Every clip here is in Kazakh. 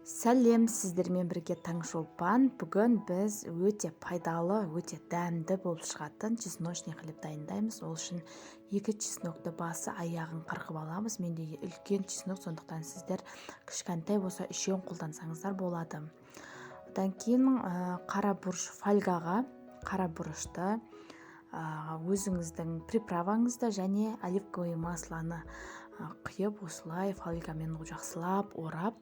Сәлем, сіздермен бірге Таңшолпан. Бүгін біз өте пайдалы, өте дәмді болып шығатын чесночный хлеб дайындаймыз. Ол үшін 2 чеснокты басы аяғын қырқып аламыз. Менде үлкен чеснок, сондықтан сіздер кішкентай болса үшеуін қолдансаңыздар болады. Одан кейін қара бұрыш фольгаға қара бұрышты өзіңіздің приправаңызды және оливковый маслоны құйып, осылай фольгамен жақсылап орап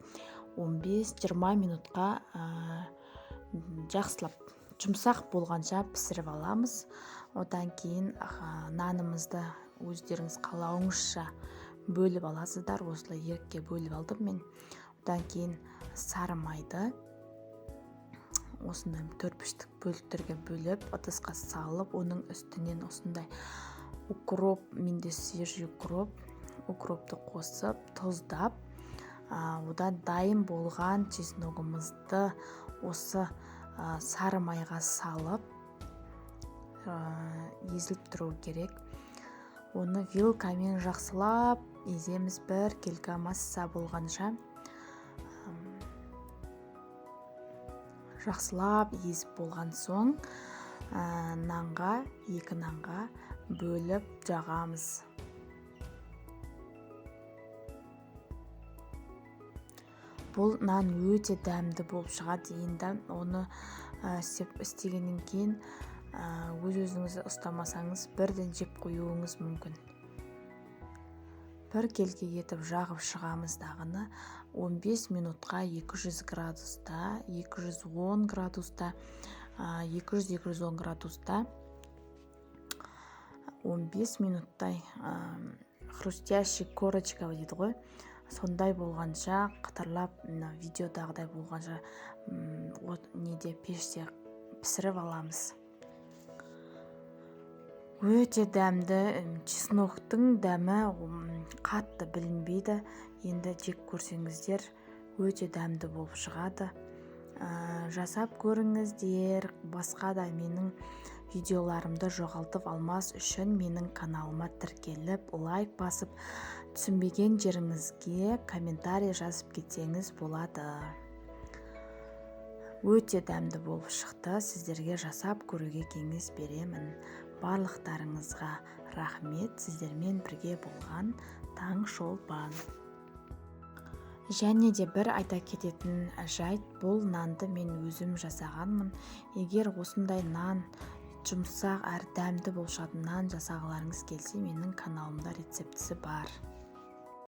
15-20 минутқа жақсылап жұмсақ болғанша пісіріп аламыз. Одан кейін нанымызды өздеріңіз қалауыңызша бөліп аласыздар. Осылай ерікке бөліп алдым мен. Одан кейін сары майды осындай 4-5 бөліктерге бөліп, ыдысқа салып, оның үстінен осындай укроп, менде свежий укропты қосып, тұздап, одан дайын болған чесногымызды осы сары майға салып езіліп тұру керек. Оны вилкамен жақсылап еземіз, 1 келка масса болғанша жақсылап езіп болған соң нанға, 2 нанға бөліп жағамыз. Бұл нан өте дәмді болып шығады. Енді оны істегеннен кейін өз-өзіңізді ұстамасаңыз бірден жеп қоюыңыз мүмкін. 1 келке етіп жағып шығамыз дағыны. 15 минутқа 200 градуста, 210 градуста, 200-210 градуста 15 минуттай хрустящий корочка дейді ғой. Сондай болғанша, қытырлап видеодағыдай болғанша пеште пісіріп аламыз. Өте дәмді, чесноктың дәмі қатты білінбейді. Енді жек көрсеңіздер, өте дәмді болып шығады. Жасап көріңіздер. Басқа да менің видеоларымды жоғалтып алмас үшін менің каналыма тіркеліп, лайк басып, түсінбеген жеріңізге комментарий жазып кетсеңіз болады. Өте дәмді болып шықты. Сіздерге жасап көруге кеңес беремін. Барлықтарыңызға рахмет. Сіздермен бірге болған Таңшолпан. Және де бір айта кететін жайт, бұл нанды мен өзім жасағанмын. Егер осындай нан жұмсақ әрі дәмді болып шығатын нан жасағыларыңыз келсе, менің каналымда рецептісі бар.